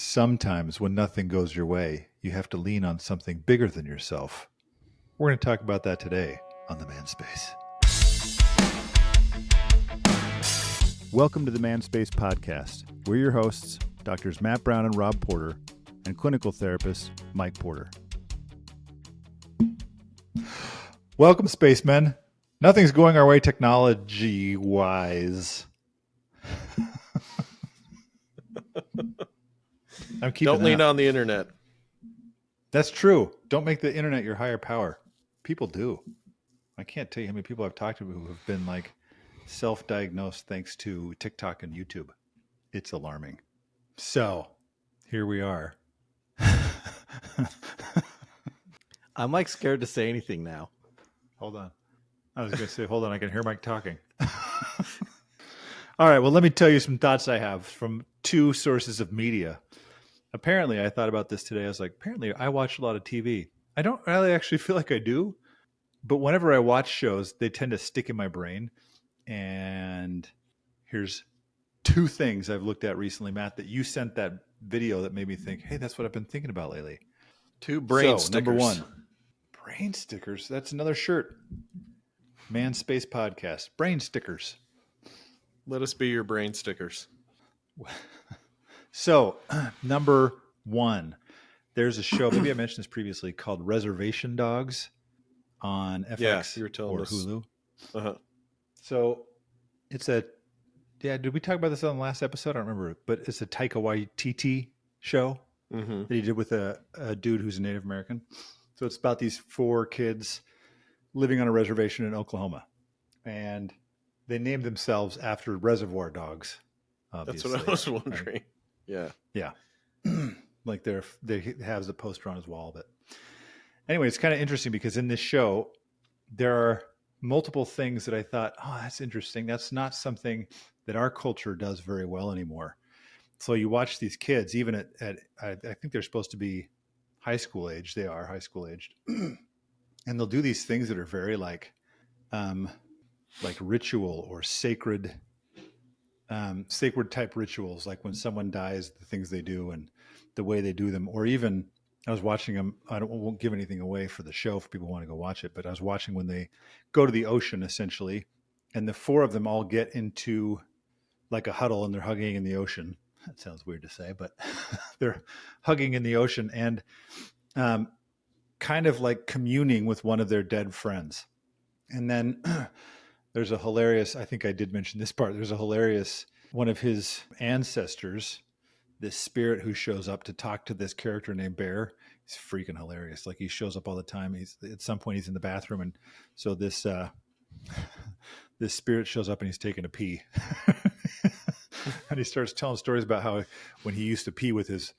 Sometimes when nothing goes your way, you have to lean on something bigger than yourself. We're going to talk about that today on the Manspace. Welcome to the Manspace podcast. We're your hosts, Doctors Matt Brown and Rob Porter, and clinical therapist Mike Porter. Welcome, spacemen. Nothing's going our way technology-wise. Don't lean on the internet. That's true. Don't make the internet your higher power. People do. I can't tell you how many people I've talked to who have been like self-diagnosed thanks to TikTok and YouTube. It's alarming. So here we are. I'm like scared to say anything now. Hold on. I was going to say, hold on. I can hear Mike talking. All right. Well, let me tell you some thoughts I have from two sources of media. Apparently, I thought about this today. I was like, apparently, I watch a lot of TV. I don't really actually feel like I do. But whenever I watch shows, they tend to stick in my brain. And here's two things I've looked at recently, Matt, that you sent that video that made me think, hey, that's what I've been thinking about lately. Two brain stickers. Number one, brain stickers. That's another shirt. Manspace podcast. Brain stickers. Let us be your brain stickers. So, number one, there's a show, maybe I mentioned this previously, called Reservation Dogs on FX you were telling or us. Hulu. Uh-huh. So, did we talk about this on the last episode? I don't remember, but it's a Taika Waititi show that he did with a dude who's a Native American. So, it's about these four kids living on a reservation in Oklahoma. And they named themselves after reservoir dogs. Obviously. That's what I was wondering. Right? Yeah. Like they have a poster on his wall. But anyway, it's kind of interesting because in this show, there are multiple things that I thought, oh, that's interesting. That's not something that our culture does very well anymore. So you watch these kids, even at I think they're supposed to be high school age. They are high school aged. And they'll do these things that are very like ritual or sacred type rituals, like when someone dies, the things they do and the way they do them. Or even I was watching them. Won't give anything away for the show if people want to go watch it, but I was watching when they go to the ocean essentially, and the four of them all get into like a huddle and they're hugging in the ocean. That sounds weird to say, but they're hugging in the ocean and kind of like communing with one of their dead friends. And then there's a hilarious, I think I did mention this part, there's a hilarious, one of his ancestors, this spirit who shows up to talk to this character named Bear. He's freaking hilarious. Like he shows up all the time. At some point he's in the bathroom. And so this spirit shows up and he's taking a pee. And he starts telling stories about how when he used to pee with his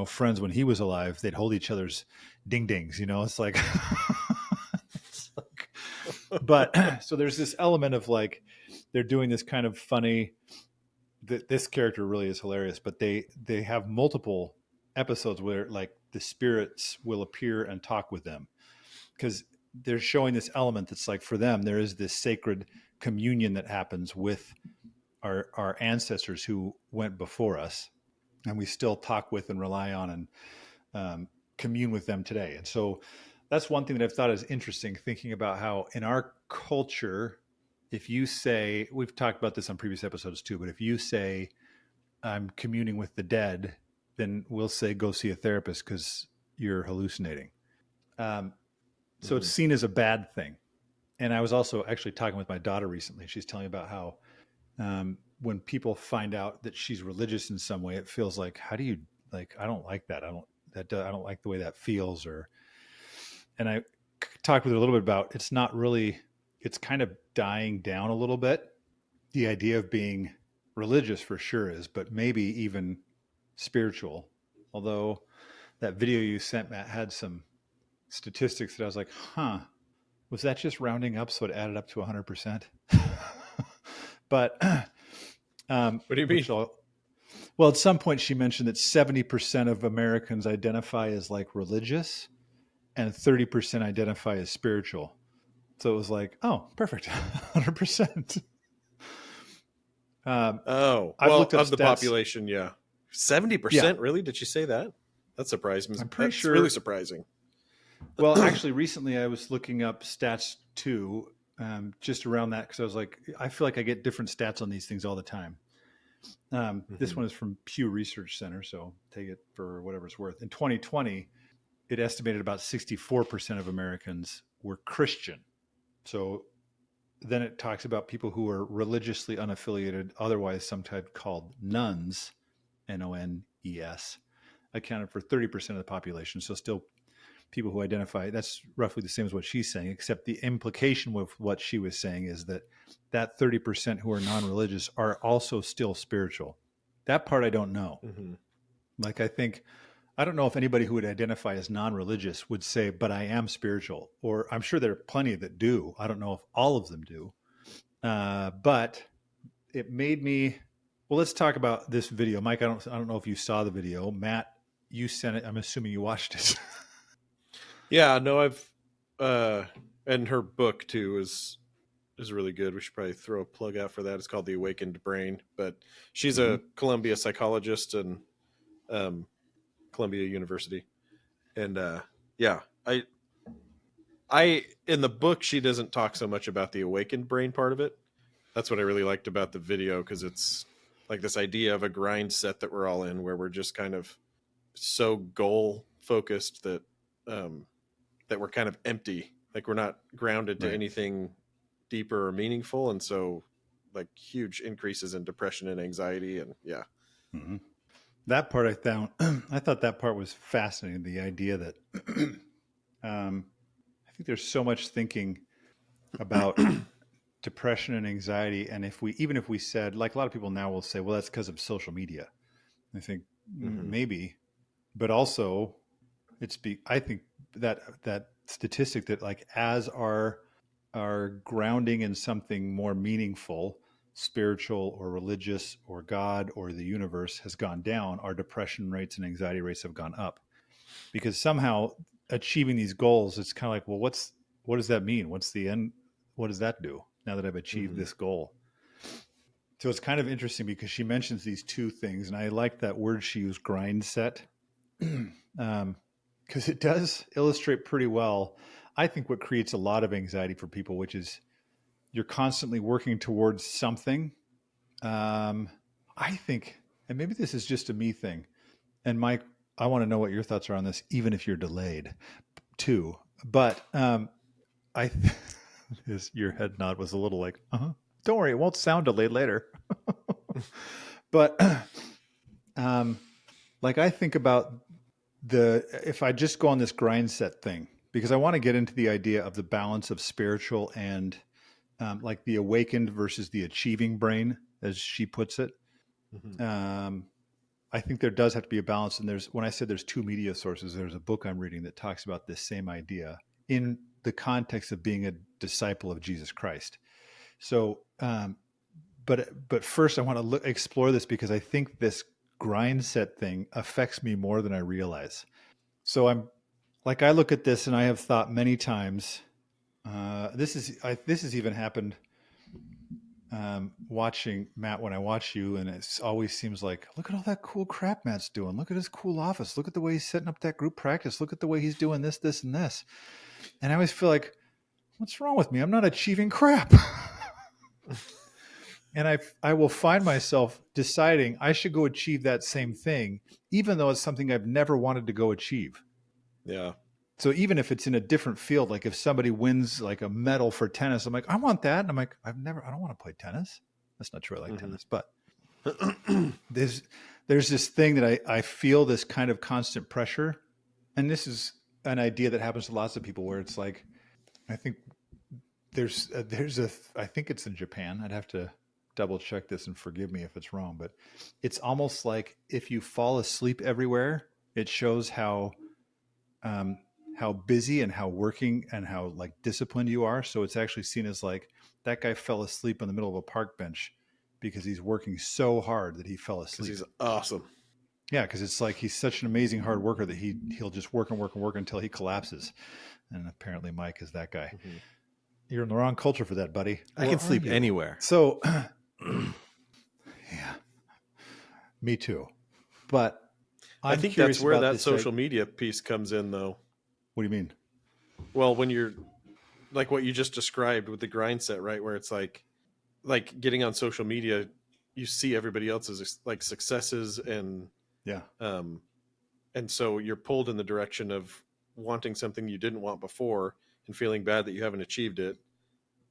friends when he was alive, they'd hold each other's ding dings, it's like, but so there's this element of like, they're doing this kind of funny, this character really is hilarious, but they have multiple episodes where like the spirits will appear and talk with them because they're showing this element that's like, for them, there is this sacred communion that happens with our ancestors who went before us, and we still talk with and rely on and commune with them today. And so that's one thing that I've thought is interesting, thinking about how in our culture, if you say, we've talked about this on previous episodes too, but if you say, I'm communing with the dead, then we'll say, go see a therapist because you're hallucinating. So it's seen as a bad thing. And I was also actually talking with my daughter recently. She's telling me about how when people find out that she's religious in some way, it feels like, how do you, like, I don't like that. I don't like the way that feels. And I talked with her a little bit about, it's not really, it's kind of dying down a little bit. The idea of being religious for sure is, but maybe even spiritual. Although that video you sent, Matt, had some statistics that I was like, was that just rounding up so it added up to 100%? But what do you mean? Well, at some point she mentioned that 70% of Americans identify as like religious and 30% identify as spiritual. So it was like, oh, perfect. 100%. I've looked up of the stats. population, yeah. 70%? Really? Did she say that? That surprised me. I'm pretty sure. Really surprising. Well, actually, recently I was looking up stats too, just around that, because I was like, I feel like I get different stats on these things all the time. This one is from Pew Research Center, so take it for whatever it's worth. In 2020, it estimated about 64% of Americans were Christian. So then it talks about people who are religiously unaffiliated, otherwise sometimes called nuns, Nones, accounted for 30% of the population. So still people who identify, that's roughly the same as what she's saying, except the implication with what she was saying is that 30% who are non-religious are also still spiritual. That part I don't know. Like, I don't know if anybody who would identify as non-religious would say, but I am spiritual, or I'm sure there are plenty that do. I don't know if all of them do. But it made me, well, let's talk about this video. Mike, I don't know if you saw the video. Matt, you sent it. I'm assuming you watched it. Yeah, no, and her book too is really good. We should probably throw a plug out for that. It's called The Awakened Brain, but she's a Columbia psychologist and Columbia University. And yeah, I in the book she doesn't talk so much about the awakened brain part of it. That's what I really liked about the video, because it's like this idea of a grind set that we're all in, where we're just kind of so goal focused that that we're kind of empty, like we're not grounded to anything deeper or meaningful, and so like huge increases in depression and anxiety. And that part I found, I thought that part was fascinating. The idea that I think there's so much thinking about depression and anxiety, and if we said, like a lot of people now will say, well, that's because of social media. I think maybe, but also I think that statistic that, like, as our grounding in something more meaningful, spiritual or religious or God or the universe, has gone down, our depression rates and anxiety rates have gone up. Because somehow achieving these goals, it's kind of like, well, what does that mean? What's the end? What does that do now that I've achieved this goal? So it's kind of interesting because she mentions these two things, and I like that word she used, grind set, because it does illustrate pretty well, I think, what creates a lot of anxiety for people, which is you're constantly working towards something. I think, and maybe this is just a me thing, and Mike, I want to know what your thoughts are on this, even if you're delayed too. But your head nod was a little like, don't worry, it won't sound delayed later. But like, I think about if I just go on this grind set thing, because I want to get into the idea of the balance of spiritual and like the awakened versus the achieving brain, as she puts it. I think there does have to be a balance. And when I said there's two media sources, there's a book I'm reading that talks about this same idea in the context of being a disciple of Jesus Christ. So, but first I want to explore this, because I think this grind set thing affects me more than I realize. So I look at this and I have thought many times, this has even happened watching Matt, when I watch you, and it always seems like, look at all that cool crap Matt's doing. Look at his cool office. Look at the way he's setting up that group practice. Look at the way he's doing this, this, and this. And I always feel like, what's wrong with me? I'm not achieving crap. And I will find myself deciding I should go achieve that same thing, even though it's something I've never wanted to go achieve. Yeah. So even if it's in a different field, like if somebody wins like a medal for tennis, I'm like, I want that. And I'm like, I don't want to play tennis. That's not true. I like tennis, but there's this thing that I feel this kind of constant pressure. And this is an idea that happens to lots of people, where it's like, I think I think it's in Japan. I'd have to double check this and forgive me if it's wrong, but it's almost like if you fall asleep everywhere, it shows how busy and how working and how like disciplined you are. So it's actually seen as like, that guy fell asleep in the middle of a park bench because he's working so hard that he fell asleep. He's awesome. Yeah, because it's like he's such an amazing hard worker that he'll just work and work and work until he collapses. And apparently Mike is that guy. You're in the wrong culture for that, buddy. I can sleep anywhere. So, yeah, me too. But I I'm think that's curious where about that this. social media piece comes in, though. What do you mean? Well, when you're like what you just described with the grind set, right? Where it's like getting on social media, you see everybody else's like successes Yeah. um and so you're pulled in the direction of wanting something you didn't want before and feeling bad that you haven't achieved it,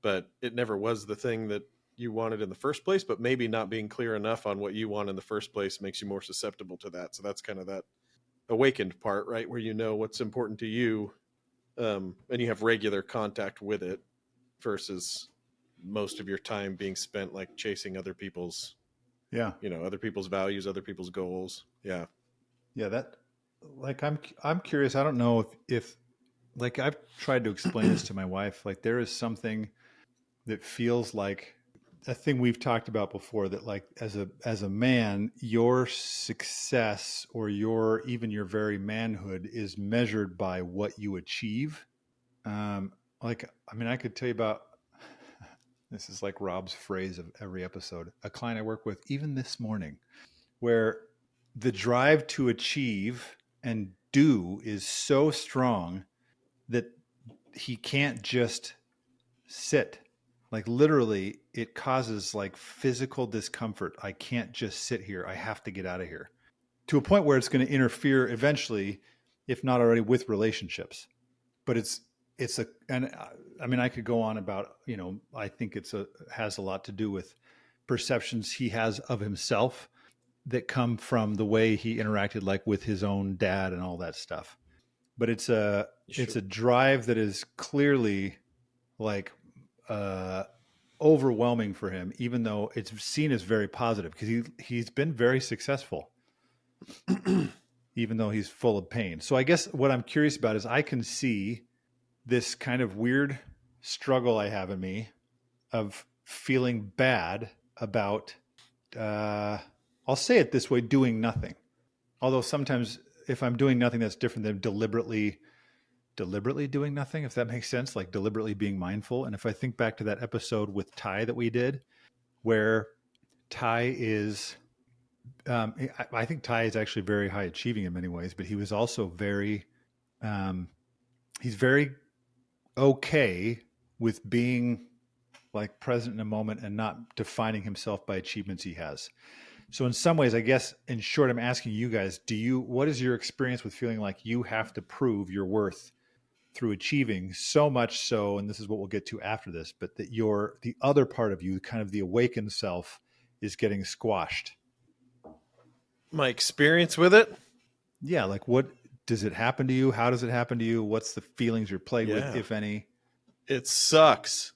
but it never was the thing that you wanted in the first place. But maybe not being clear enough on what you want in the first place makes you more susceptible to that. So that's kind of that awakened part, right, where you know what's important to you, and you have regular contact with it versus most of your time being spent like chasing other people's, Yeah. other people's values, other people's goals. Yeah. Yeah. That, like, I'm curious. I don't know if like I've tried to explain this to my wife. Like, there is something that feels like a thing we've talked about before, that like as a man, your success or even your very manhood is measured by what you achieve. Like, I mean, I could tell you about, this is like Rob's phrase of every episode, a client I work with, even this morning, where the drive to achieve and do is so strong that he can't just sit. Like, literally, it causes like physical discomfort. I can't just sit here. I have to get out of here, to a point where it's going to interfere eventually, if not already, with relationships. But it's a, and I mean, I could go on about, I think has a lot to do with perceptions he has of himself that come from the way he interacted, like with his own dad and all that stuff. But it's Sure. a drive that is clearly like uh, overwhelming for him, even though it's seen as very positive, because he's been very successful, even though he's full of pain. So I guess what I'm curious about is, I can see this kind of weird struggle I have in me of feeling bad about, uh, I'll say it this way, doing nothing. Although sometimes if I'm doing nothing, that's different than deliberately doing nothing, if that makes sense, like deliberately being mindful. And if I think back to that episode with Ty that we did, where Ty is, I think Ty is actually very high achieving in many ways, but he was also um, he's very okay with being like present in a moment and not defining himself by achievements he has. So in some ways, I guess, in short, I'm asking you guys, what is your experience with feeling like you have to prove your worth through achieving, so much so, and this is what we'll get to after this, but that the other part of you, kind of the awakened self, is getting squashed? My experience with it. Yeah. Like, what does it happen to you? How does it happen to you? What's the feelings you're plagued with, Yeah. if any? It sucks.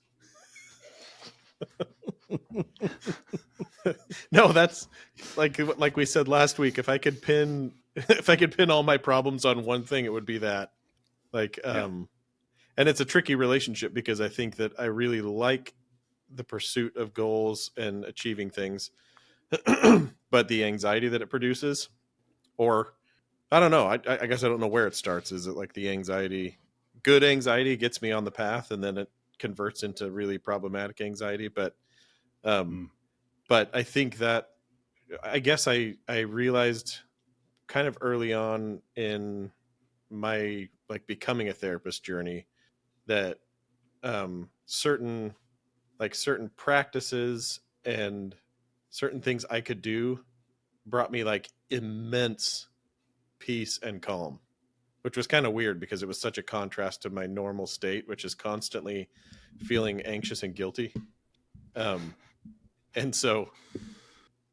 No, that's like we said last week. If I could pin if I could pin all my problems on one thing, it would be that. Like Yeah. and it's a tricky relationship because I think that I really like the pursuit of goals and achieving things, but the anxiety that it produces, or I don't know. I guess I don't know where it starts. Is it like the anxiety, good anxiety gets me on the path, and then it converts into really problematic anxiety? Um, Mm. but I think that I guess I realized kind of early on in my like becoming a therapist journey that certain practices and certain things I could do brought me like immense peace and calm, which was kind of weird because it was such a contrast to my normal state, which is constantly feeling anxious and guilty. Um, and so,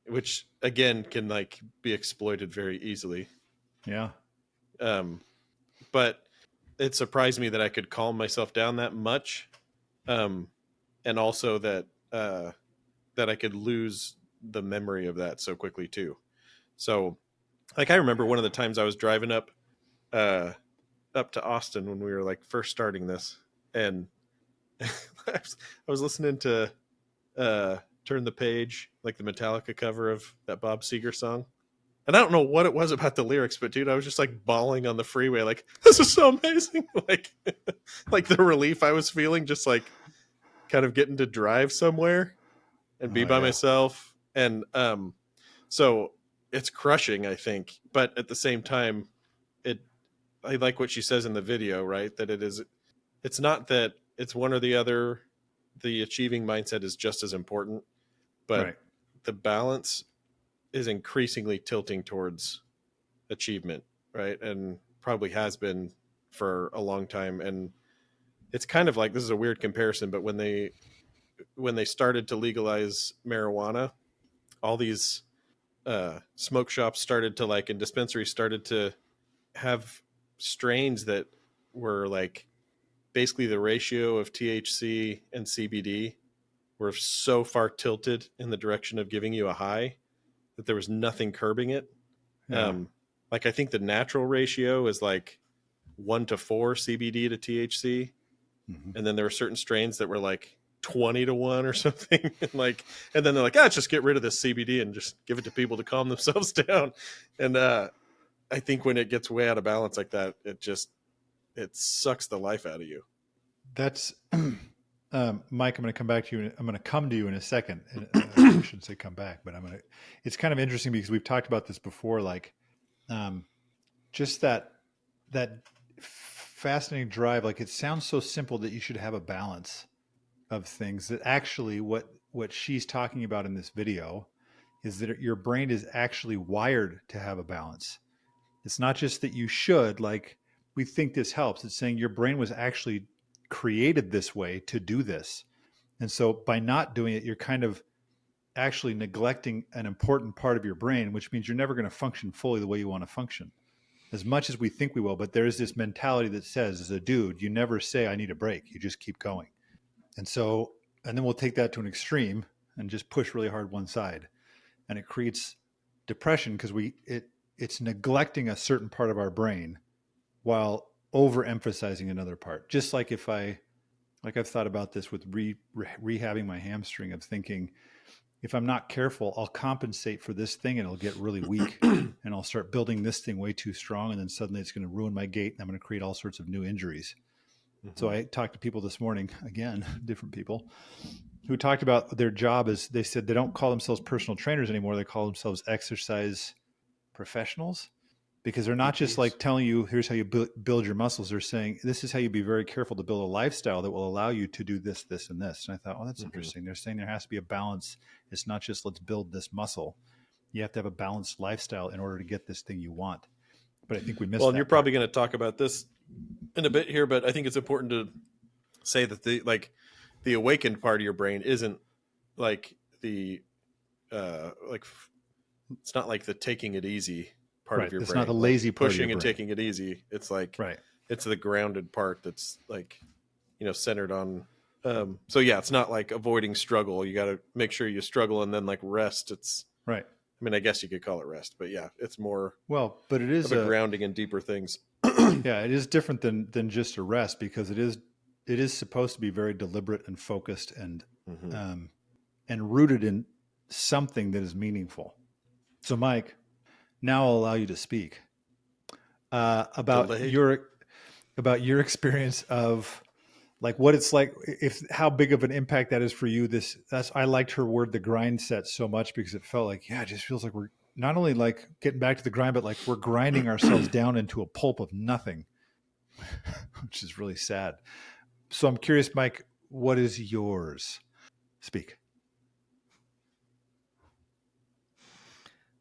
which again can like be exploited very easily. Yeah. Um, but it surprised me that I could calm myself down that much. Um, and also that I could lose the memory of that so quickly too. So like I remember one of the times I was driving uh up to Austin when we were like first starting this, and I was listening to Turn the Page, like the Metallica cover of that Bob Seger song. And I don't know what it was about the lyrics, but dude, I was just like bawling on the freeway, like, this is so amazing. Like like the relief I was feeling, just like kind of getting to drive somewhere and be Oh by yeah. myself. And so it's crushing, I think. But at the same time, it I like what she says in the video, right? That it's not that it's one or the other. The achieving mindset is just as important, but Right. the balance is increasingly tilting towards achievement, right? And probably has been for a long time. And it's kind of like, this is a weird comparison, but when they started to legalize marijuana, all these smoke shops started to like, and dispensaries started to have strains that were like basically the ratio of THC and CBD were so far tilted in the direction of giving you a high that there was nothing curbing it. Yeah. Um, like I think the natural ratio is like 1 to 4 CBD to THC, Hmm. and then there were certain strains that were like 20 to 1 or something. And then they're like, let's just get rid of this CBD and just give it to people to calm themselves down. And I think when it gets way out of balance like that, it sucks the life out of you. That's Mike. I'm going to come back to you. I'm going to come to you in a second. I shouldn't say come back, but I'm going to. It's kind of interesting because we've talked about this before. Like, um, just that fascinating drive. Like, it sounds so simple that you should have a balance of things. That actually, what she's talking about in this video is that your brain is actually wired to have a balance. It's not just that you should, like, we think this helps. It's saying your brain was actually created this way to do this. And so by not doing it, you're kind of actually neglecting an important part of your brain, which means you're never going to function fully the way you want to function, as much as we think we will. But there is this mentality that says, as a dude, you never say, I need a break. You just keep going. And so, and then we'll take that to an extreme and just push really hard one side. And it creates depression because it's neglecting a certain part of our brain while overemphasizing another part. Just like I've thought about this with rehabbing my hamstring, of thinking, if I'm not careful, I'll compensate for this thing and it'll get really weak, and I'll start building this thing way too strong, and then suddenly it's going to ruin my gait and I'm going to create all sorts of new injuries. So I talked to people this morning, again, different people, who talked about their job is, they said they don't call themselves personal trainers anymore. They call themselves exercise professionals, because they're not just PTs. like telling you, here's how you build your muscles. They're saying, this is how you be very careful to build a lifestyle that will allow you to do this, this, and this. And I thought, oh, that's interesting. They're saying there has to be a balance. It's not just let's build this muscle. You have to have a balanced lifestyle in order to get this thing you want. But I think we Well, missed and you're that part. probably going to talk about this in a bit here, but I think it's important to say that the awakened part of your brain isn't like the like it's not like the taking it easy part of Right. your It's not the brain, like lazy part of your pushing and brain. taking it easy. It's like Right. it's the grounded part that's like, centered on. So yeah, it's not like avoiding struggle. You got to make sure you struggle and then like rest. Right. I mean, I guess you could call it rest, but yeah, it's more Well, but it is of a grounding in deeper things. yeah, it is different than just a rest, because it is supposed to be very deliberate and focused Mm-hmm. um, and rooted in something that is meaningful. So, Mike, now I'll allow you to speak about Delayed. your experience of, like, what it's like, if how big of an impact that is for you. I liked her word, the grind set, so much, because it felt like, yeah, it just feels like we're not only like getting back to the grind, but like we're grinding ourselves down into a pulp of nothing, which is really sad. So I'm curious, Mike, what is yours? Speak.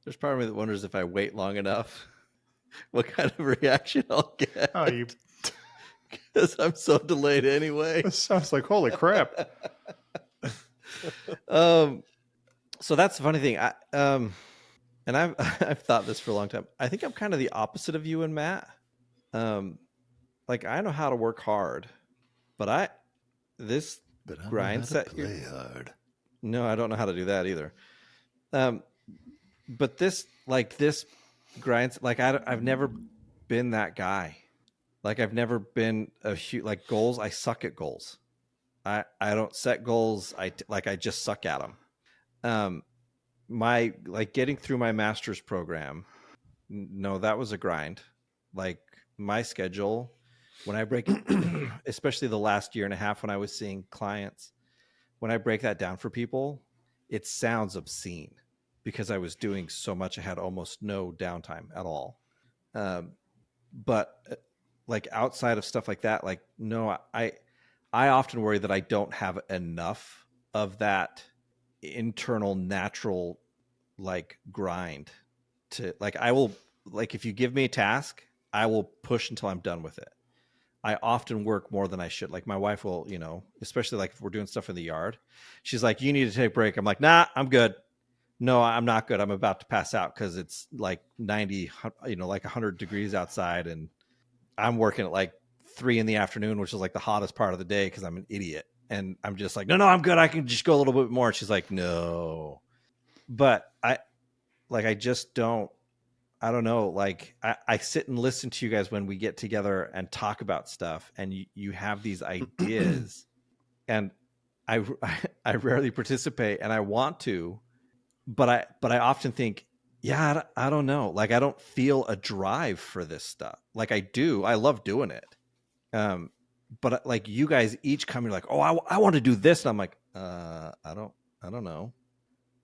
There's part of me that wonders if I wait long enough, what kind of reaction I'll get. Oh, you Because I'm so delayed anyway. This sounds like holy crap. So that's the funny thing. And I've I've thought this for a long time. I think I'm kind of the opposite of you and Matt. Like, I know how to work hard, but this But I know grind how to set play hard. No, I don't know how to do that either. But this grind, like, I've never been that guy. Like, I've never been a huge, like, goals. I suck at goals. I don't set goals. I just suck at them. My, like, getting through my master's program, no, that was a grind. Like, my schedule, when I break it, especially the last year and a half when I was seeing clients, when I break that down for people, it sounds obscene, because I was doing so much. I had almost no downtime at all. But like outside of stuff like that, like, no, I often worry that I don't have enough of that internal natural like grind to like, I will, like, if you give me a task, I will push until I'm done with it. I often work more than I should. Like my wife will, especially like if we're doing stuff in the yard, she's like, you need to take a break. I'm like, nah, I'm good. No, I'm not good. I'm about to pass out because it's like 90, like 100 degrees outside. And I'm working at like 3 p.m, which is like the hottest part of the day because I'm an idiot. And I'm just like, no, I'm good. I can just go a little bit more. And she's like, no. But I just don't. I don't know. Like I sit and listen to you guys when we get together and talk about stuff, and you have these ideas, and I I rarely participate, and I want to, but I often think, yeah, I don't know. Like I don't feel a drive for this stuff. Like I do. I love doing it. But like you guys each come, you're like, oh, I want to do this, and I'm like, I don't know.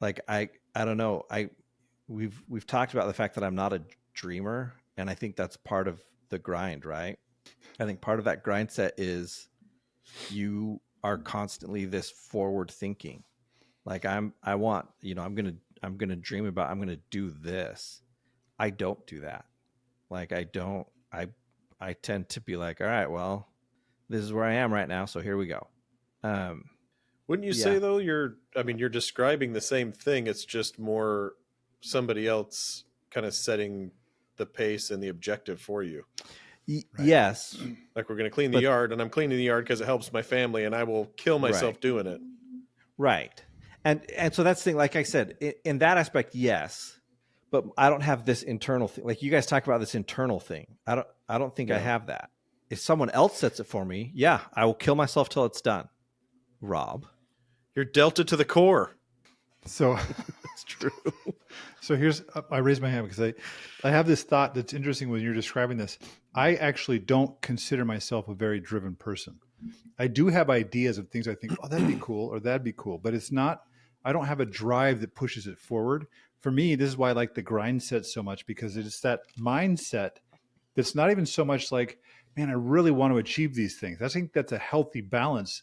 Like I don't know. We've talked about the fact that I'm not a dreamer, and I think that's part of the grind, right? I think part of that grind set is you are constantly this forward thinking. Like I'm gonna dream about, I'm gonna do this. I don't do that. Like I tend to be like, all right, well, this is where I am right now, so here we go. Wouldn't you Yeah. say though, you're describing the same thing, it's just more somebody else kind of setting the pace and the objective for you. Right. Yes. Like we're going to clean the yard, and I'm cleaning the yard because it helps my family, and I will kill myself doing it. Right. And so that's the thing, like I said, in that aspect, yes, but I don't have this internal thing. Like you guys talk about this internal thing. I don't think I have that. If someone else sets it for me, yeah, I will kill myself till it's done. Rob. You're Delta to the core. So It's true. So here's, I raised my hand because I have this thought that's interesting when you're describing this. I actually don't consider myself a very driven person. I do have ideas of things I think, oh, that'd be cool, or that'd be cool, but it's not, I don't have a drive that pushes it forward. For me, this is why I like the grind set so much, because it's that mindset that's not even so much like, man, I really want to achieve these things. I think that's a healthy balance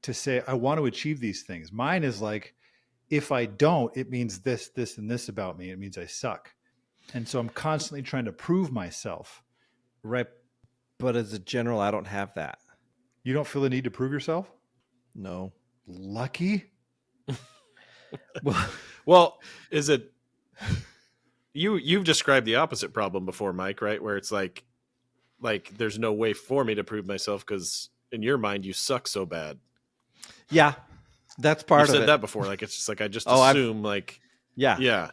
to say, I want to achieve these things. Mine is like, if I don't, it means this, this, and this about me. It means I suck. And so I'm constantly trying to prove myself. Right. But as a general, I don't have that. You don't feel the need to prove yourself? No. Lucky? Well, is it you've described the opposite problem before, Mike, right? Where it's like there's no way for me to prove myself because in your mind you suck so bad. Yeah. That's part You've of it. said that before. Like it's just like I just Oh, assume like yeah.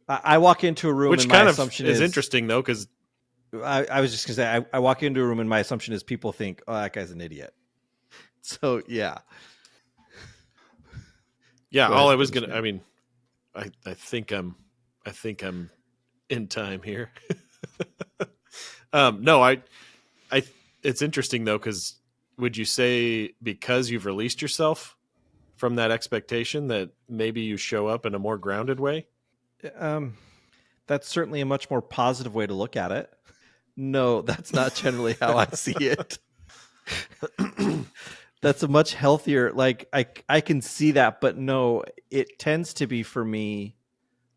I walk into a room, Which and kind my of assumption is interesting though, because I was just gonna say I walk into a room and my assumption is people think, oh, that guy's an idiot. So yeah. yeah. Go All ahead, I was finish, gonna. man. I mean, I think I'm in time here. No, I it's interesting though, because would you say because you've released yourself from that expectation that maybe you show up in a more grounded way? That's certainly a much more positive way to look at it. No, that's not generally how I see it. That's a much healthier, like I can see that, but no, it tends to be for me.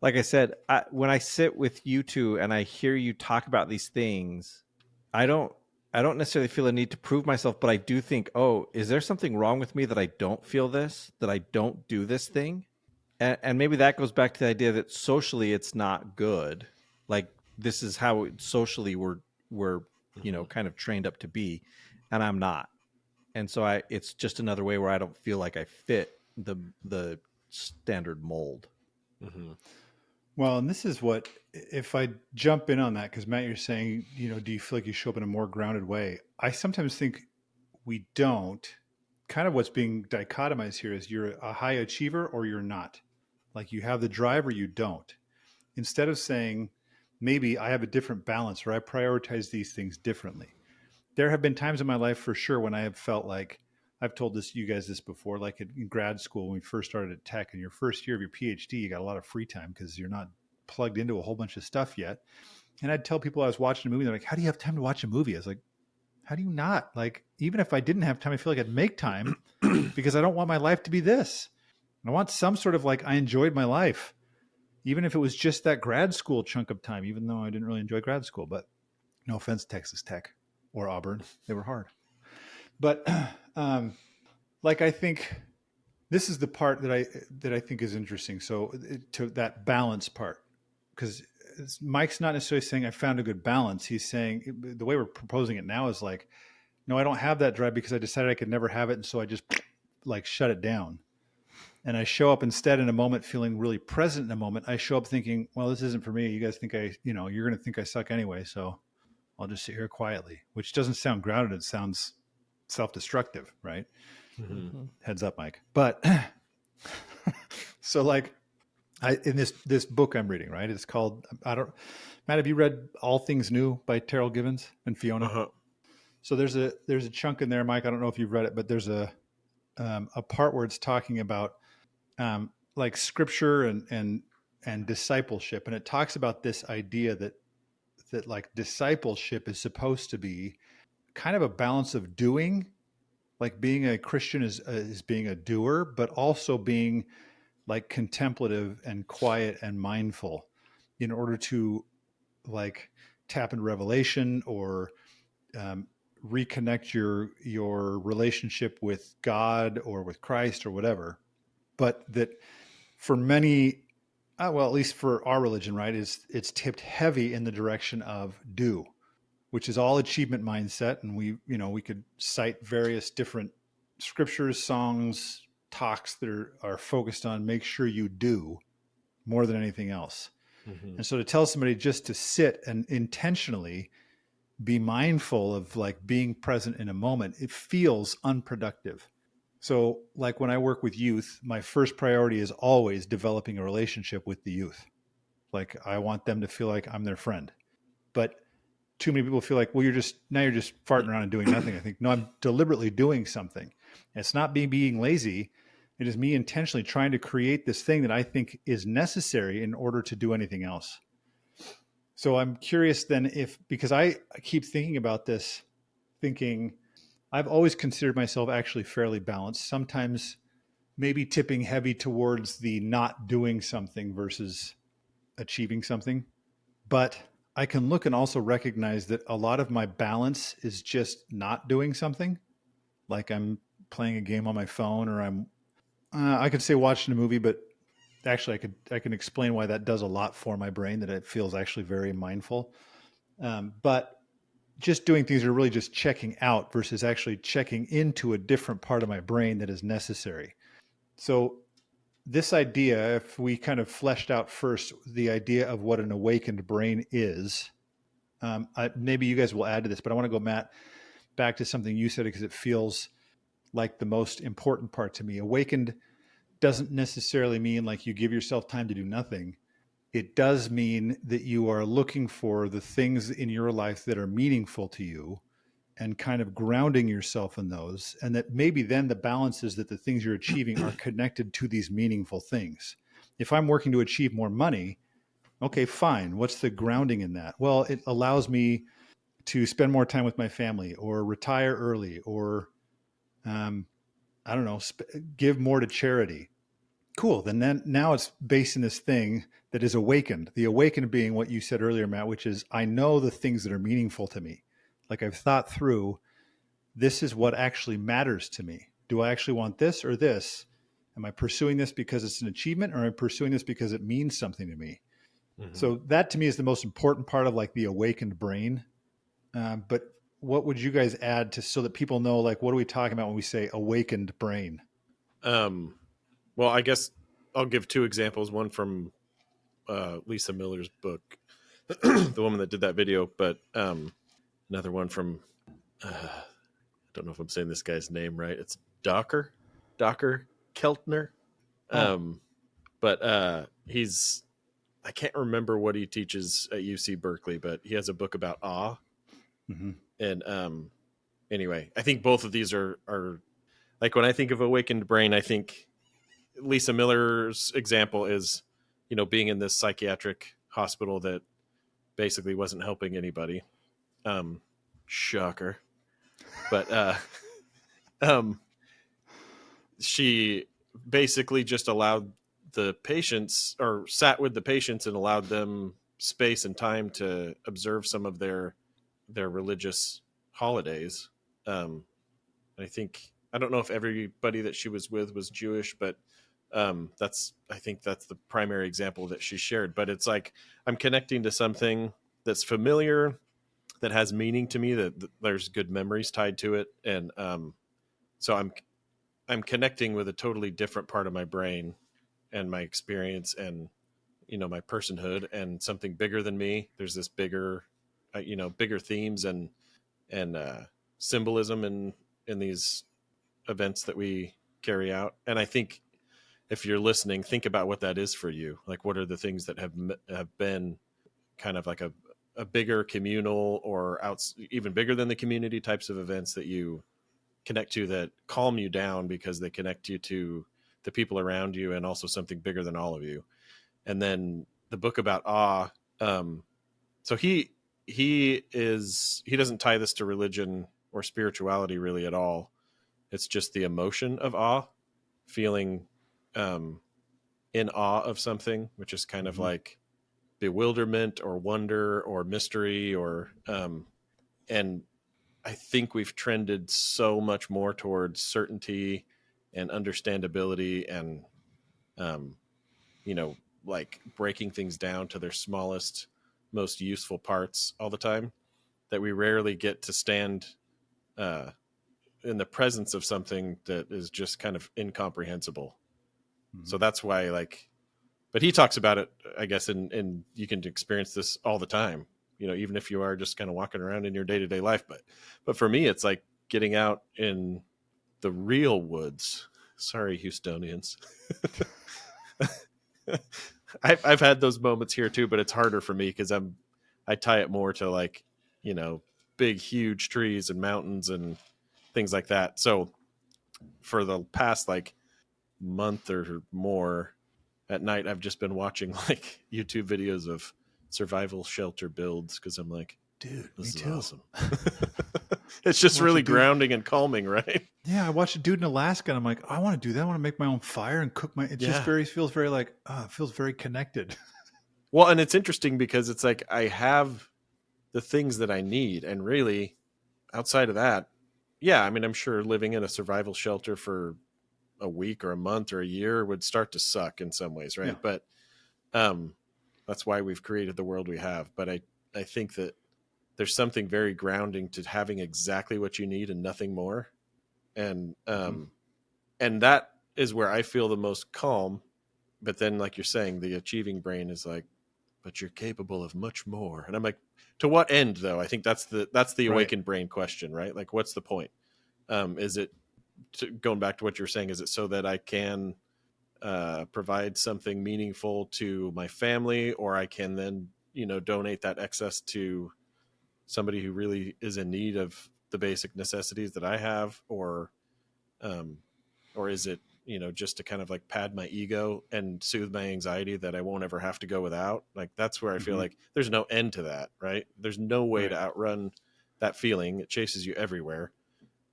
Like I said, when I sit with you two and I hear you talk about these things, I don't necessarily feel a need to prove myself, but I do think, oh, is there something wrong with me that I don't feel this, that I don't do this thing? And maybe that goes back to the idea that socially it's not good. Like this is how socially we're kind of trained up to be, and I'm not. And so it's just another way where I don't feel like I fit the standard mold. Mm-hmm. Well, and this is what, if I jump in on that, because Matt, you're saying, do you feel like you show up in a more grounded way? I sometimes think we don't. Kind of what's being dichotomized here is you're a high achiever or you're not. Like you have the drive or you don't. Instead of saying, maybe I have a different balance or I prioritize these things differently. There have been times in my life for sure when I have felt like I've told you guys this before, like in grad school, when we first started at tech, in your first year of your PhD, you got a lot of free time because you're not plugged into a whole bunch of stuff yet. And I'd tell people I was watching a movie, they're like, how do you have time to watch a movie? I was like, how do you not? Like, even if I didn't have time, I feel like I'd make time because I don't want my life to be this. I want some sort of like, I enjoyed my life, even if it was just that grad school chunk of time, even though I didn't really enjoy grad school. But no offense, Texas Tech or Auburn, they were hard. But like, I think this is the part that I think is interesting. So to that balance part, because Mike's not necessarily saying I found a good balance. He's saying the way we're proposing it now is like, no, I don't have that drive because I decided I could never have it. And so I just like shut it down. And I show up instead in a moment feeling really present in a moment. I show up thinking, well, this isn't for me. You guys think you're going to think I suck anyway. So I'll just sit here quietly, which doesn't sound grounded. It sounds self-destructive, right? Mm-hmm. Heads up, Mike. But so like in this book I'm reading, right? It's called, Matt, have you read All Things New by Terrell Givens and Fiona? Uh-huh. So there's a chunk in there, Mike. I don't know if you've read it, but there's a part where it's talking about like scripture and discipleship, and it talks about this idea that like discipleship is supposed to be kind of a balance of doing, like being a Christian is being a doer, but also being like contemplative and quiet and mindful in order to like tap into revelation or reconnect your relationship with God or with Christ or whatever. But that for many, well, at least for our religion, right, it's tipped heavy in the direction of do, which is all achievement mindset. And we could cite various different scriptures, songs, talks that are focused on make sure you do more than anything else. Mm-hmm. And so to tell somebody just to sit and intentionally be mindful of like being present in a moment, it feels unproductive. So like when I work with youth, my first priority is always developing a relationship with the youth. Like I want them to feel like I'm their friend. But too many people feel like, well, you're just farting around and doing nothing. I think, no, I'm deliberately doing something. And it's not being lazy. It is me intentionally trying to create this thing that I think is necessary in order to do anything else. So I'm curious then because I keep thinking about this, thinking I've always considered myself actually fairly balanced, sometimes maybe tipping heavy towards the not doing something versus achieving something. But I can look and also recognize that a lot of my balance is just not doing something. Like I'm playing a game on my phone, or I could say watching a movie, but actually I can explain why that does a lot for my brain, that it feels actually very mindful. But just doing things are really just checking out versus actually checking into a different part of my brain that is necessary. So this idea, if we kind of fleshed out first the idea of what an awakened brain is, maybe you guys will add to this, but I want to go, Matt, back to something you said because it feels like the most important part to me. Awakened doesn't necessarily mean like you give yourself time to do nothing. It does mean that you are looking for the things in your life that are meaningful to you and kind of grounding yourself in those. And that maybe then the balance is that the things you're achieving are connected to these meaningful things. If I'm working to achieve more money, okay, fine. What's the grounding in that? Well, it allows me to spend more time with my family or retire early or, I don't know, give more to charity. Cool. Then now it's based in this thing that is awakened. The awakened being what you said earlier, Matt, which is I know the things that are meaningful to me. Like I've thought through, this is what actually matters to me. Do I actually want this or this? Am I pursuing this because it's an achievement, or am I pursuing this because it means something to me? Mm-hmm. So that to me is the most important part of like the awakened brain. But what would you guys add to so that people know, like, what are we talking about when we say awakened brain? Well, I guess I'll give two examples. One from Lisa Miller's book, the woman that did that video, but another one from I don't know if I'm saying this guy's name right. It's Docker Keltner. But he's, I can't remember what he teaches at UC Berkeley, but he has a book about awe. Mm-hmm. And anyway, I think both of these are like when I think of awakened brain, I think Lisa Miller's example is, being in this psychiatric hospital that basically wasn't helping anybody. Shocker. But um, she basically just allowed the patients, or sat with the patients and allowed them space and time to observe some of their religious holidays. I don't know if everybody that she was with was Jewish, but I think that's the primary example that she shared. But it's like I'm connecting to something that's familiar, that has meaning to me, that there's good memories tied to it, and so I'm connecting with a totally different part of my brain and my experience, and my personhood, and something bigger than me. There's this bigger, bigger themes and symbolism in these events that we carry out. And I think if you're listening, think about what that is for you. Like, what are the things that have been kind of like a bigger communal, or even bigger than the community types of events that you connect to, that calm you down because they connect you to the people around you, and also something bigger than all of you. And then the book about awe. So he doesn't tie this to religion or spirituality really at all. It's just the emotion of awe, feeling in awe of something, which is kind of like bewilderment or wonder or mystery, or and I think we've trended so much more towards certainty and understandability, and like breaking things down to their smallest, most useful parts all the time, that we rarely get to stand in the presence of something that is just kind of incomprehensible. So that's why, like, but he talks about it, I guess, and you can experience this all the time, even if you are just kind of walking around in your day-to-day life. But for me, it's like getting out in the real woods. Sorry, Houstonians. I've had those moments here too, but it's harder for me because I tie it more to, like, big, huge trees and mountains and things like that. So for the past like month or more, at night, I've just been watching like YouTube videos of survival shelter builds, because I'm like, dude, this me is too. awesome. It's just really grounding and calming, right? Yeah, I watched a dude in Alaska, and I'm like, I want to do that. I want to make my own fire and cook my. It just feels very like, it feels very connected. Well, and it's interesting because it's like I have the things that I need, and really, outside of that, yeah, I mean, I'm sure living in a survival shelter for a week or a month or a year would start to suck in some ways, right? Yeah. But that's why we've created the world we have. But I think that there's something very grounding to having exactly what you need and nothing more. And and that is where I feel the most calm. But then, like you're saying, the achieving brain is like, but you're capable of much more. And I'm like, to what end though? I think that's the awakened brain question, right? Like, what's the point? Is it, going back to what you're saying, is it so that I can provide something meaningful to my family, or I can then, donate that excess to somebody who really is in need of the basic necessities that I have, or is it, just to kind of like pad my ego and soothe my anxiety that I won't ever have to go without? Like, that's where I feel like there's no end to that, right? There's no way to outrun that feeling. It chases you everywhere,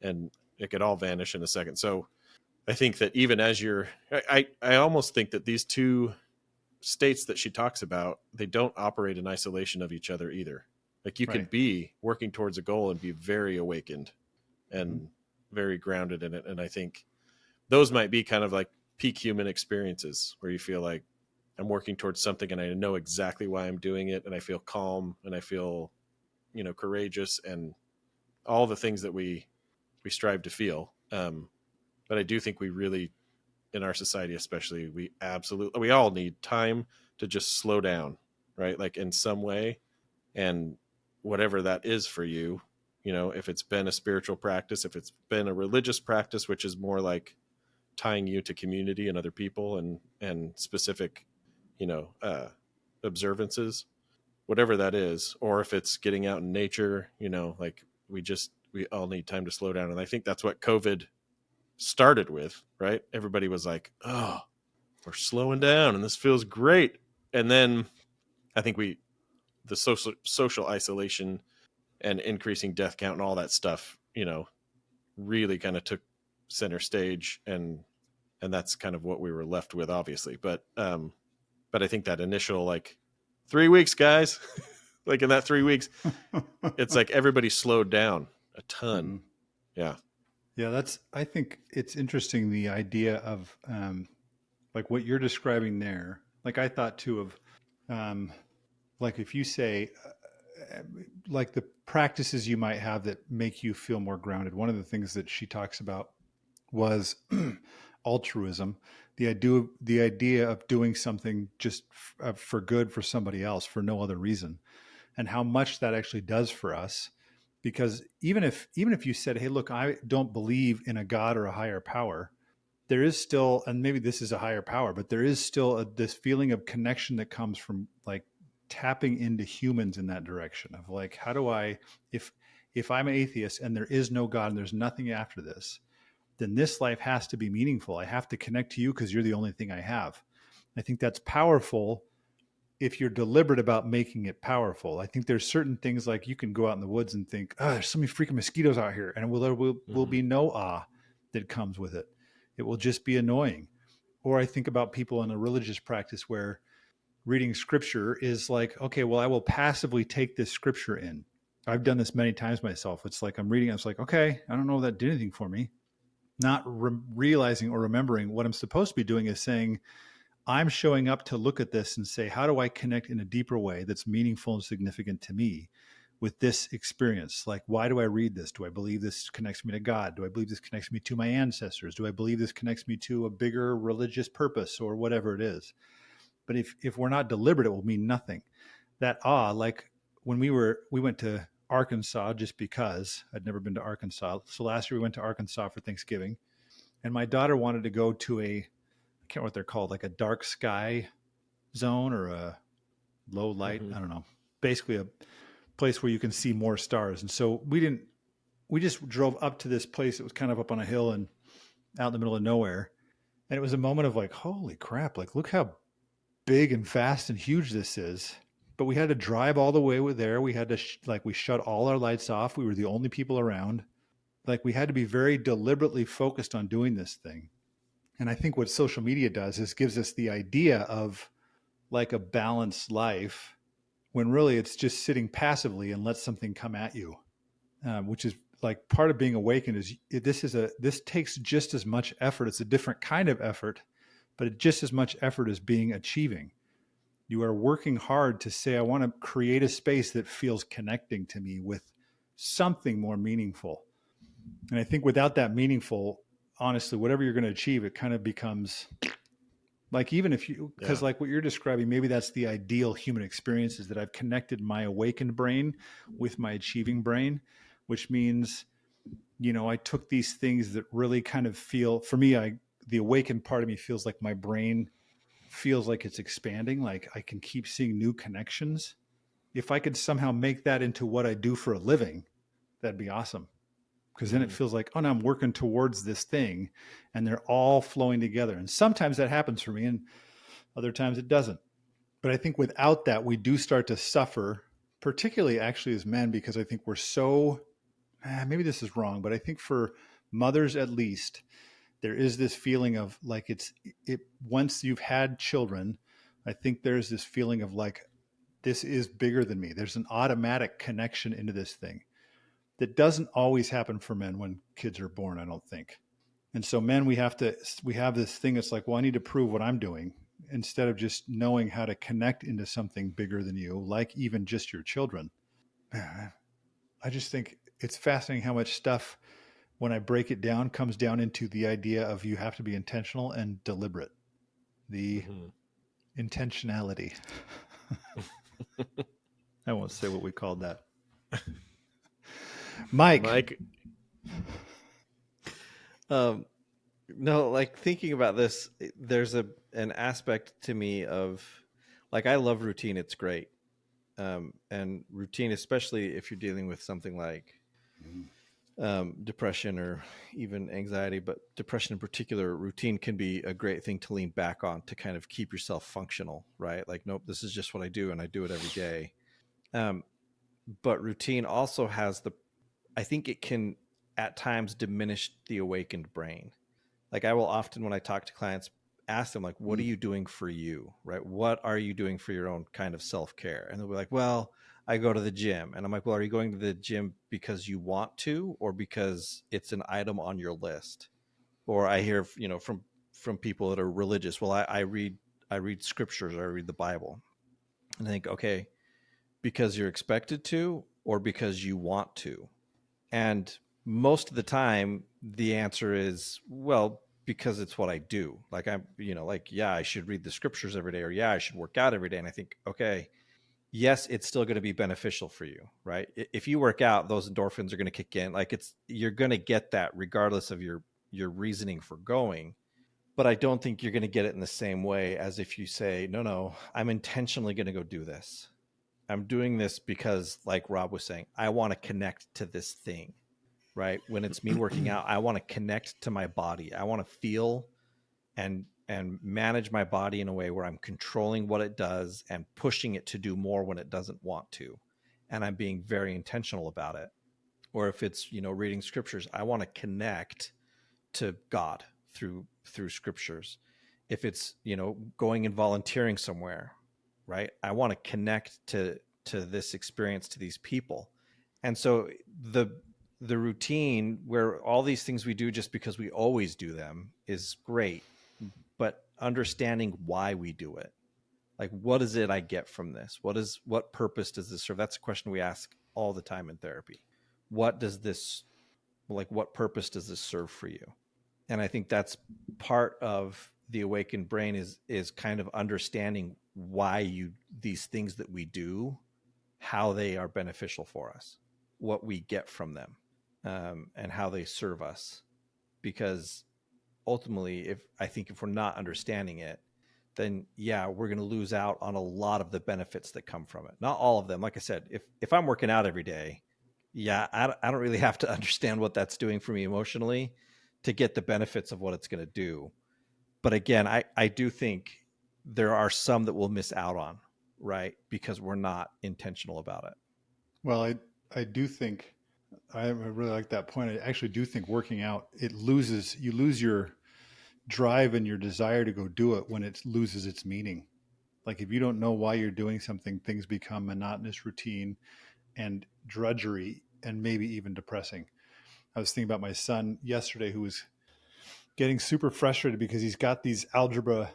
and it could all vanish in a second. So I think that even as I almost think that these two states that she talks about, they don't operate in isolation of each other either. Like, you can be working towards a goal and be very awakened and very grounded in it. And I think those might be kind of like peak human experiences, where you feel like I'm working towards something and I know exactly why I'm doing it, and I feel calm and I feel, courageous, and all the things that we strive to feel. But I do think we really, in our society especially, we all need time to just slow down, right? Like, in some way, and whatever that is for you, if it's been a spiritual practice, if it's been a religious practice, which is more like tying you to community and other people and specific, observances, whatever that is, or if it's getting out in nature, like we all need time to slow down. And I think that's what COVID started with, right? Everybody was like, oh, we're slowing down and this feels great. And then I think the social isolation and increasing death count and all that stuff, really kind of took center stage, and that's kind of what we were left with, obviously. But I think that initial, like, 3 weeks, guys, like in that 3 weeks, it's like everybody slowed down a ton. Mm-hmm. Yeah. Yeah, I think it's interesting, the idea of like what you're describing there. Like I thought too of, like if you say, like the practices you might have that make you feel more grounded. One of the things that she talks about was altruism, the idea of doing something just for good for somebody else for no other reason, and how much that actually does for us. Because even if you said, hey, look, I don't believe in a God or a higher power, there is still, and maybe this is a higher power, but there is still this feeling of connection that comes from like tapping into humans in that direction of like, how do I, if I'm an atheist and there is no God and there's nothing after this, then this life has to be meaningful. I have to connect to you because you're the only thing I have. I think that's powerful if you're deliberate about making it powerful. I think there's certain things like you can go out in the woods and think, oh, there's so many freaking mosquitoes out here. And there will be no awe that comes with it. It will just be annoying. Or I think about people in a religious practice where reading scripture is like, okay, well, I will passively take this scripture in. I've done this many times myself. It's like I'm reading, it's like, okay, I don't know if that did anything for me. Not realizing or remembering what I'm supposed to be doing is saying, I'm showing up to look at this and say, how do I connect in a deeper way that's meaningful and significant to me with this experience? Like, why do I read this? Do I believe this connects me to God? Do I believe this connects me to my ancestors? Do I believe this connects me to a bigger religious purpose or whatever it is? But if we're not deliberate, it will mean nothing. That awe, like when we went to Arkansas just because I'd never been to Arkansas. So last year we went to Arkansas for Thanksgiving, and my daughter wanted to go to I can't remember what they're called, like a dark sky zone or a low light. I don't know. Basically a place where you can see more stars. And so we just drove up to this place. It was kind of up on a hill and out in the middle of nowhere. And it was a moment of like, holy crap, like look how big and fast and huge this is. But we had to drive all the way there. We had to we shut all our lights off. We were the only people around. Like we had to be very deliberately focused on doing this thing. And I think what social media does is gives us the idea of like a balanced life when really it's just sitting passively and let something come at you, which is like part of being awakened is this takes just as much effort. It's a different kind of effort, but it's just as much effort as being achieving. You are working hard to say, I want to create a space that feels connecting to me with something more meaningful. And I think without that meaningful, honestly, whatever you're going to achieve, it kind of becomes like, even if you, because like what you're describing, maybe that's the ideal human experience, is that I've connected my awakened brain with my achieving brain, which means, I took these things that really kind of feel, for me, the awakened part of me feels like my brain feels like it's expanding. Like I can keep seeing new connections. If I could somehow make that into what I do for a living, that'd be awesome. Because then it feels like, oh, no, I'm working towards this thing and they're all flowing together. And sometimes that happens for me and other times it doesn't. But I think without that, we do start to suffer, particularly actually as men, because I think we're so, maybe this is wrong, but I think for mothers at least, there is this feeling of like once you've had children, I think there's this feeling of like, this is bigger than me. There's an automatic connection into this thing that doesn't always happen for men when kids are born, I don't think. And so men, we have this thing that's like, well, I need to prove what I'm doing, instead of just knowing how to connect into something bigger than you, like even just your children. I just think it's fascinating how much stuff, when I break it down, comes down into the idea of you have to be intentional and deliberate. The intentionality. I won't say what we called that. Mike. No, like thinking about this, there's an aspect to me of like, I love routine. It's great. And routine, especially if you're dealing with something like depression or even anxiety, but depression in particular, routine can be a great thing to lean back on to kind of keep yourself functional, right? Like, nope, this is just what I do and I do it every day. But routine also has I think it can at times diminish the awakened brain. Like I will often, when I talk to clients, ask them like, what are you doing for you, right? What are you doing for your own kind of self-care? And they'll be like, well, I go to the gym. And I'm like, well, are you going to the gym because you want to, or because it's an item on your list? Or I hear, from people that are religious, well, I read scriptures, or I read the Bible. And I think, okay, because you're expected to, or because you want to? And most of the time, the answer is, well, because it's what I do. Like yeah, I should read the scriptures every day, or yeah, I should work out every day. And I think, okay, yes, it's still going to be beneficial for you, right? If you work out, those endorphins are going to kick in. Like you're going to get that regardless of your reasoning for going. But I don't think you're going to get it in the same way as if you say, no, I'm intentionally going to go do this. I'm doing this because, like Rob was saying, I want to connect to this thing, right? When it's me working out, I want to connect to my body. I want to feel and manage my body in a way where I'm controlling what it does and pushing it to do more when it doesn't want to. And I'm being very intentional about it. Or if it's, reading scriptures, I want to connect to God through scriptures. If it's, going and volunteering somewhere, right? I want to connect to this experience, to these people. And so the routine where all these things we do just because we always do them is great, but understanding why we do it. Like, what is it I get from this? What purpose does this serve? That's a question we ask all the time in therapy. What purpose does this serve for you? And I think that's part of the awakened brain is kind of understanding why these things that we do, how they are beneficial for us, what we get from them, and how they serve us. Because ultimately, if we're not understanding it, then yeah, we're going to lose out on a lot of the benefits that come from it. Not all of them. Like I said, if I'm working out every day, yeah, I don't really have to understand what that's doing for me emotionally to get the benefits of what it's going to do. But again, I do think there are some that we'll miss out on, right? Because we're not intentional about it. Well, I do think I really like that point. I actually do think working out, you lose your drive and your desire to go do it when it loses its meaning. Like if you don't know why you're doing something, things become monotonous, routine, and drudgery, and maybe even depressing. I was thinking about my son yesterday who was getting super frustrated because he's got these algebra,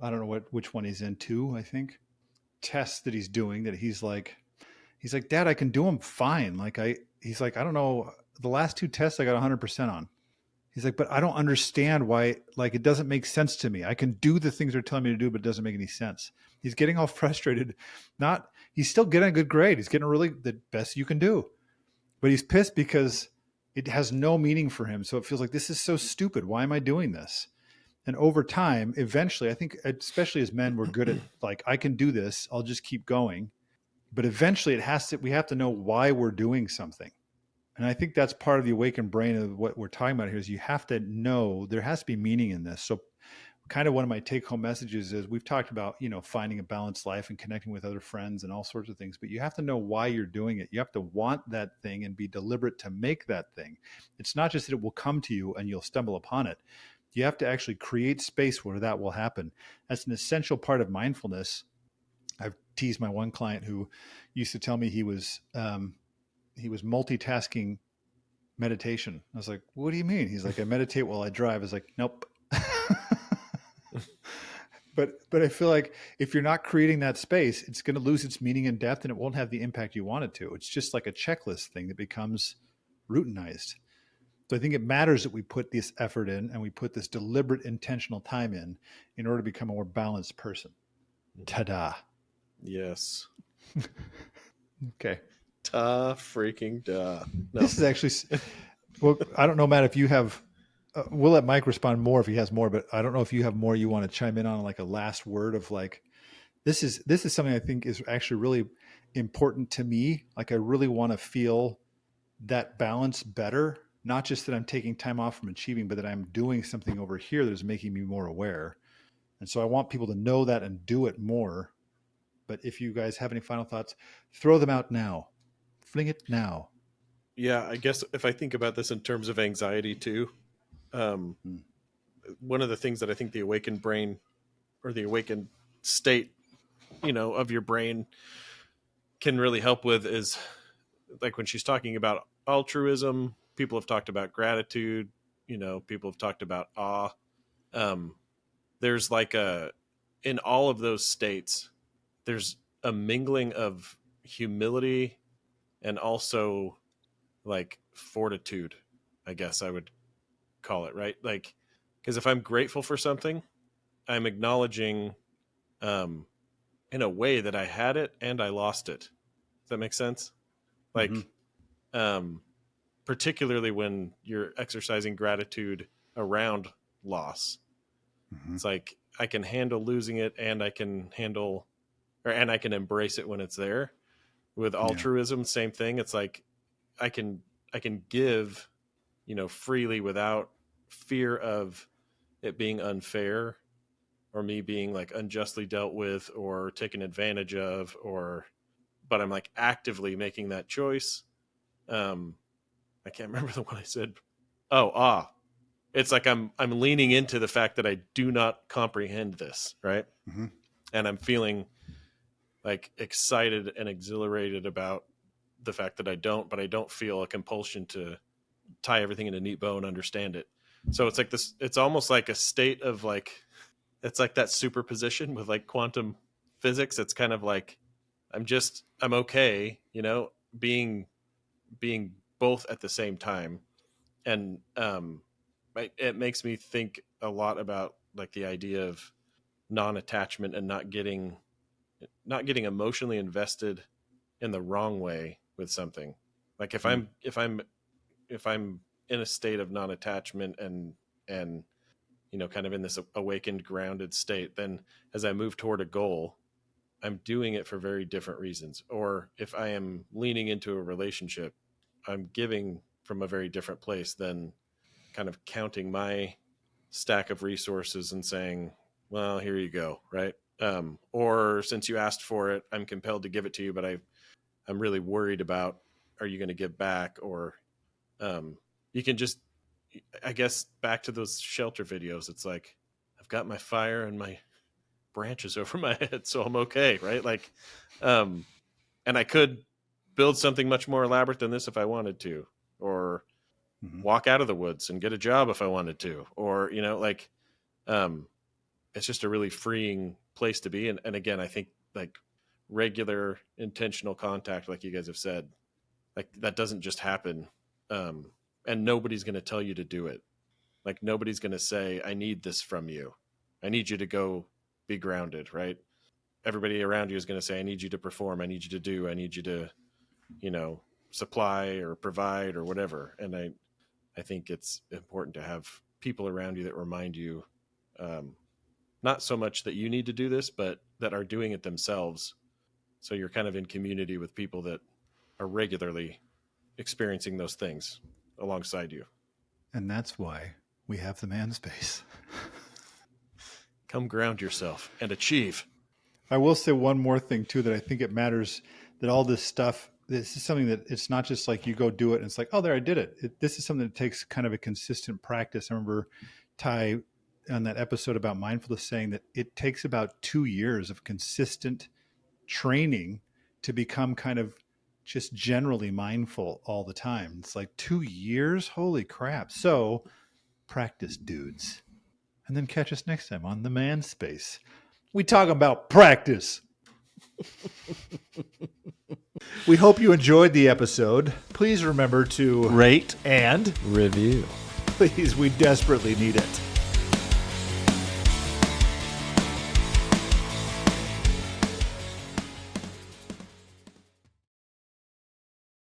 I don't know which one he's in, 2, I think, tests that he's doing that he's like, Dad, I can do them fine. He's like, I don't know. The last 2 tests I got 100% on. He's like, but I don't understand why, like, it doesn't make sense to me. I can do the things they're telling me to do, but it doesn't make any sense. He's getting all frustrated. He's still getting a good grade. He's getting really the best you can do, but he's pissed because it has no meaning for him. So it feels like, this is so stupid. Why am I doing this? And over time, eventually, I think, especially as men, we're good at like, I can do this. I'll just keep going. But eventually we have to know why we're doing something. And I think that's part of the awakened brain of what we're talking about here is you have to know there has to be meaning in this. So kind of one of my take home messages is we've talked about, finding a balanced life and connecting with other friends and all sorts of things, but you have to know why you're doing it. You have to want that thing and be deliberate to make that thing. It's not just that it will come to you and you'll stumble upon it. You have to actually create space where that will happen. That's an essential part of mindfulness. I've teased my one client who used to tell me he was multitasking meditation. I was like, what do you mean? He's like, I meditate while I drive. I was like, nope. but I feel like if you're not creating that space, it's going to lose its meaning and depth and it won't have the impact you want it to. It's just like a checklist thing that becomes routinized. So I think it matters that we put this effort in and we put this deliberate, intentional time in order to become a more balanced person. Ta-da. Yes. Okay. Freaking duh. No. This is actually, well, I don't know, Matt, if you have, we'll let Mike respond more if he has more, but I don't know if you have more you want to chime in on, like a last word of like, this is something I think is actually really important to me. Like I really want to feel that balance better. Not just that I'm taking time off from achieving, but that I'm doing something over here that is making me more aware. And so I want people to know that and do it more. But if you guys have any final thoughts, throw them out now. Fling it now. Yeah, I guess if I think about this in terms of anxiety too, one of the things that I think the awakened brain or the awakened state, of your brain can really help with is like when she's talking about altruism, people have talked about gratitude, people have talked about awe. There's like in all of those states, there's a mingling of humility and also like fortitude, I guess I would call it, right? Like, because if I'm grateful for something, I'm acknowledging in a way that I had it and I lost it. Does that make sense? Like, particularly when you're exercising gratitude around loss. It's like I can handle losing it and I can embrace it when it's there. With altruism, same thing. It's like I can give, freely without fear of it being unfair or me being like unjustly dealt with or taken advantage of, but I'm like actively making that choice. I can't remember the one I said. Oh, it's like I'm leaning into the fact that I do not comprehend this, right? And I'm feeling like excited and exhilarated about the fact that I don't, but I don't feel a compulsion to tie everything in a neat bow and understand it. So it's like this, it's almost like a state of like, it's like that superposition with like quantum physics. It's kind of like, I'm okay, being both at the same time. And it makes me think a lot about like the idea of non-attachment and not getting emotionally invested in the wrong way with something. Like if I'm in a state of non-attachment and kind of in this awakened, grounded state, then as I move toward a goal, I'm doing it for very different reasons. Or if I am leaning into a relationship, I'm giving from a very different place than kind of counting my stack of resources and saying, well, here you go. Right. Or since you asked for it, I'm compelled to give it to you, but I'm really worried about, are you going to give back? Or you can just, I guess, back to those shelter videos. It's like, I've got my fire and my branches over my head, so I'm okay. Right. Like, and I could build something much more elaborate than this if I wanted to, or walk out of the woods and get a job if I wanted to, or, it's just a really freeing place to be. And again, I think like regular intentional contact, like you guys have said, like that doesn't just happen. And nobody's going to tell you to do it. Like nobody's going to say, I need this from you. I need you to go be grounded, right? Everybody around you is going to say, I need you to perform. I need you to do, I need you to, supply or provide or whatever. And I think it's important to have people around you that remind you, not so much that you need to do this, but that are doing it themselves. So you're kind of in community with people that are regularly experiencing those things alongside you. And that's why we have the Manspace. Come ground yourself and achieve. I will say one more thing too, that I think it matters that all this stuff, this is something that it's not just like you go do it and it's like, oh, there, I did it. This is something that takes kind of a consistent practice. I remember Ty on that episode about mindfulness saying that it takes about 2 years of consistent training to become kind of just generally mindful all the time. It's like 2 years. Holy crap. So practice, dudes. And then catch us next time on the Manspace. We talk about practice. We hope you enjoyed the episode. Please remember to Rate and review. please, we desperately need it.